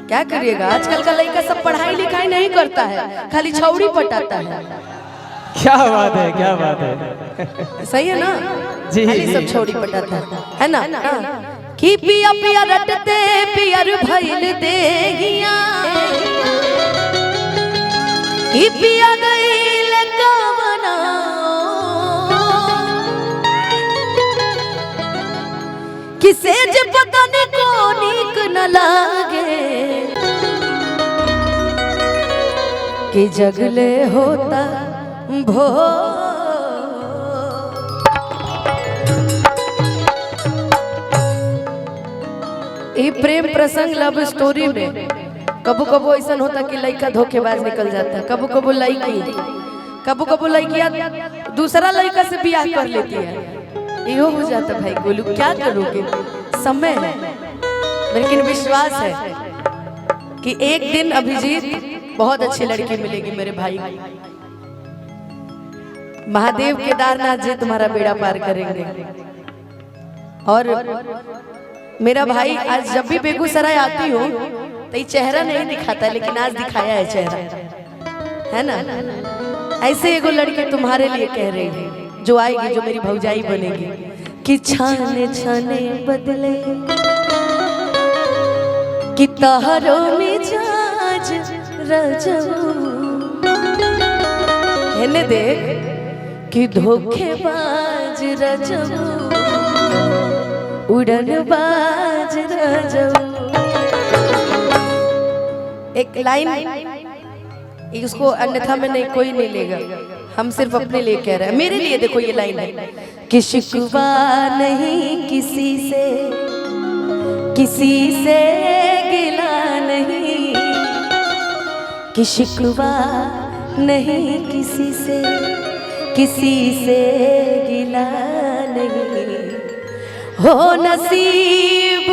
क्या करिएगा, आजकल का लड़का सब पढ़ाई लिखाई नहीं करता है, खाली छौड़ी पटाता है। क्या बात है, क्या बात है। सही है ना जी, खाली सब छौड़ी पटाता है ना। कि पिया पिया रटते पियर भइल देहिया, कि पिया गइल कवना, किसे जे पता नहीं को नीक न लागे, कि जगले होता भो। ये प्रेम प्रसंग लव स्टोरी में कबू कबू ऐसा होता कि लड़का धोखेबाज निकल जाता, कबू कबू लड़कियां दूसरा लड़का से ब्याह कर लेती है, यो हो जाता। भाई गोलू क्या करोगे, समय है, लेकिन विश्वास है कि एक दिन अभिजीत बहुत अच्छी लड़की मिलेगी मेरे भाई। महादेव केदारनाथ जी तुम्हारा बेड़ा पार करेंगे। और मेरा भाई आज जब भी बेगूसराय आती हो तो ये चेहरा नहीं दिखाता, लेकिन आज दिखाया है चेहरा, है ना। ऐसे एगो लड़की तुम्हारे लिए कह रही है जो आएगी, जो मेरी भौजाई बनेगी, कि छाने छाने बदले कि तहरो मिजाज रजऊ, हेने देख कि धोखेबाज रजऊ, उड़नबाज रजऊ। एक लाइन इसको अन्यथा में नहीं, कोई नहीं लेगा, हम सिर्फ अपने लिए कह रहे हैं, मेरे लिए देखो ये लाइन है कि शिकवा नहीं किसी से, किसी से गिला नहीं, कि शिकवा नहीं किसी से, किसी से गिला नहीं, हो नसीब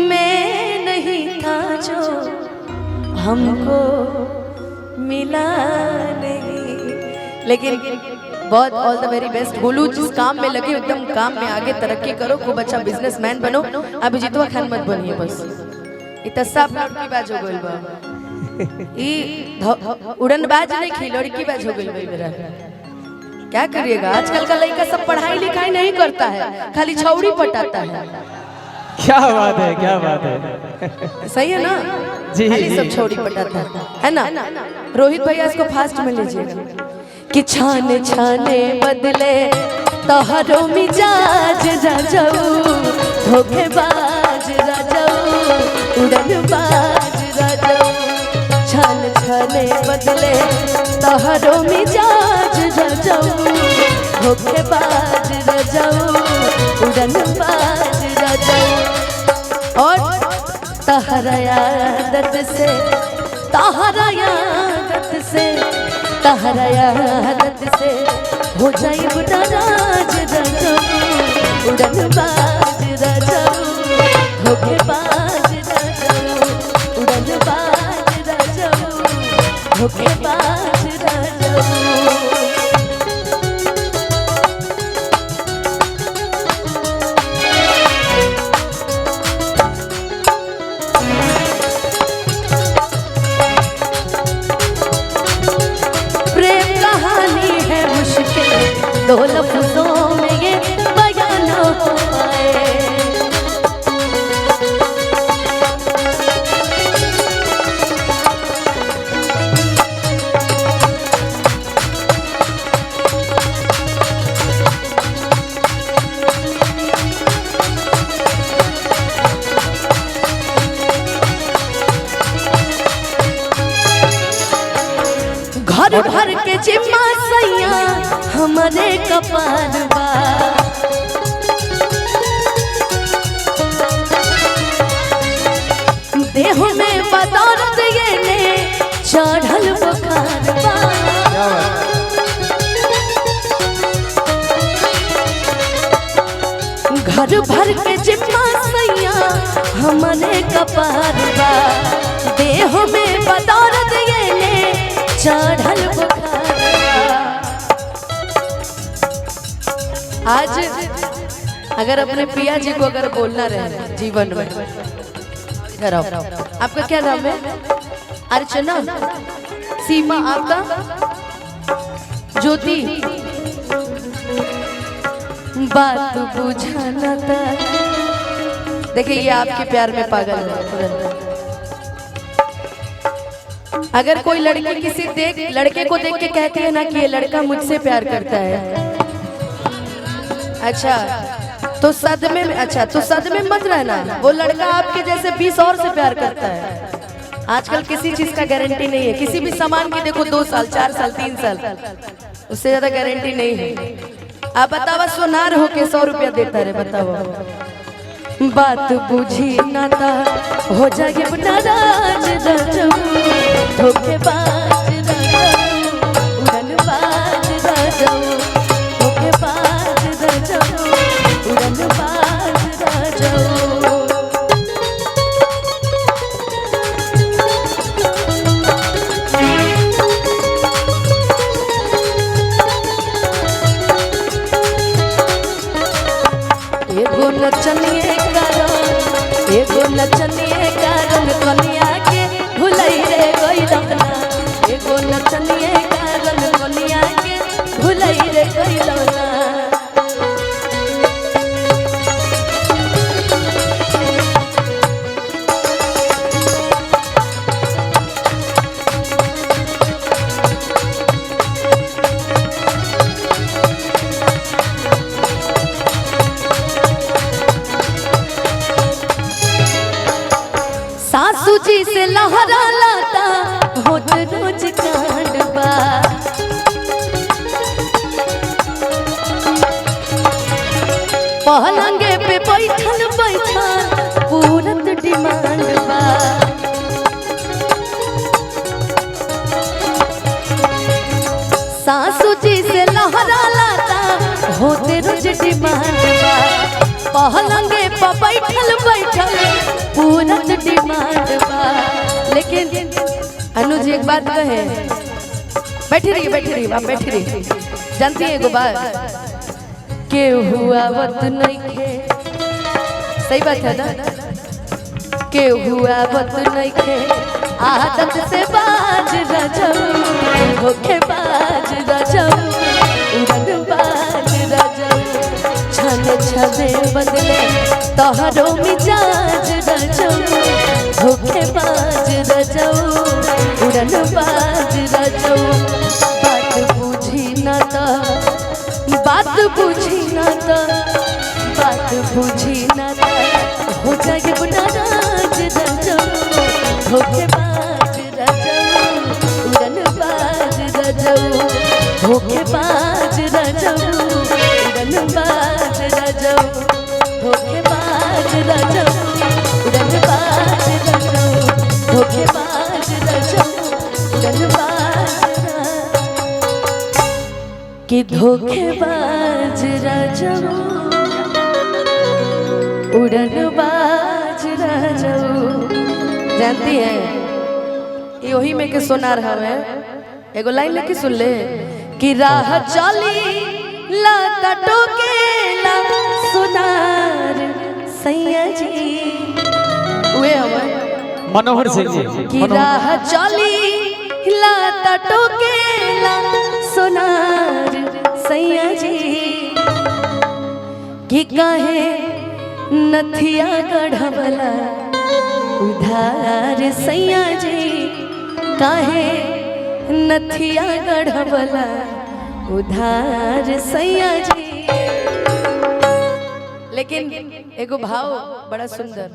में नहीं था जो हमको मिला नहीं। लेकिन बहुत ऑल द वेरी बेस्ट गोलू, जिस काम में लगे एकदम काम में आगे तरक्की करो, खूब अच्छा बिजनेसमैन बनो। अब जीतवा खान मत बनिए बस, इतना सब लड़की बाज हो गइल बा, ई उड़नबाज नहीं खी लड़की बाज हो गइल बा मेरा। क्या करिएगा, आजकल का लड़का सब पढ़ाई लिखाई नहीं करता है, खाली छौड़ी पटाता है। क्या बात है, क्या बात है। सही है ना जी, खाली सब छौड़ी पटाता है ना। रोहित भैया इसको फास्ट में लीजिएगा कि छाने छाने बदले तोहरो मिजाज रजऊ, धोखेबाज रजऊ, उड़नबाज रजऊ। छाने छाने बदले तोहरो मिजाज रजऊ, धोखेबाज रजऊ, उड़नबाज रजऊ। और तहरा आदत से, तहरा आदत से, तहरा आदत से हो जाई नाराज रजऊ, उड़नबाज रजऊ, धोखेबाज रजऊ, उड़नबाज रजऊ, धोखेबाज रजऊ। दो लफ्जों में ये बयान हो पाए, घर भर के जिम्मा सैया हमारे कपार बा, देह में बदौलत ये ने चढ़ल बुखार बा। घर भर के जिम्मा सैया हमारे कपार बा, देह में बदौलत ये ने चढ़ल बुखार। आज अगर अपने पिया जी को अगर बोलना रहे जीवन में इधर आओ। आपका क्या नाम है? अर्चना। सीमा आपका? ज्योति। बात बुझाना था। देखिए ये आपके प्यार में पागल है तुरंत। अगर कोई लड़की लड़के को देख के कहती है ना कि ये लड़का मुझसे प्यार करता है, अच्छा तो सदमे में, अच्छा तो सदमे मत रहना, वो लड़का आपके जैसे 20 और से प्यार करता है। आजकल किसी चीज का गारंटी नहीं है, किसी भी सामान की देखो 2 साल 4 साल 3 साल, उससे ज्यादा गारंटी नहीं है। आप बताओ सोनार होके 100 रुपया देता रहे, बताओ। बात बुझी ना था हो जाए नाराज धोखेबाज उड़नबाज धोखेबाज उड़नबाज एगो नचनिए कारण कनिया के भुलई रे गई लखना। एगो नचनिए कारण कनिया के भुलई रे गई लखना। सासू जी से लहरा लाता होत रोज कांडबा। पहलंगे पे बैठल बैठल पूरत डिमांड बा। सासू जी से लहरा लाता होते रोज डिमांड बा। पहलंगे पे बैठल बैठल पूरत डिमांड बा। लेकिन अनुज एक बात कहे, बैठी रही आप बैठी रही। जानती है एगो बात, के हुआ वत नहीं खे, सही बात है ना, के हुआ वत नहीं खे आदत से बाज रजऊ धोखेबाज रजऊ उड़नबाज रजऊ छन छने बदले तोहरो मिजाज रजऊ धोखेबाज रजऊ उड़नबाज रजऊ। बात बुझी ना तो बात बुझी ना तो बात बुझी ना तो हो जाए नाराज रजऊ धोखेबाज रजऊ उड़नबाज रजऊ धोखेबाज रजऊ उड़नबाज रजऊ धोखेबाज रजऊ उड़नबाज रजऊ धोखेबाज रजऊ उड़नबाज कि धोखेबाज रजऊ उड़नबाज रजऊ। जानती है ये वही में के सोनार हवे। एगो लाइन लेके सुन ले कि राह चली लाता टोकेला सोनार सैया जी, वे हवे मनोहर सिंह जी कि राह चली लाता टोकेला सोनार सैया जी। कि कहे नथिया गढ़वला उधार सैया जी, काहे नथिया गढ़वला उधार सैया जी। लेकिन एगो भाव बड़ा सुंदर,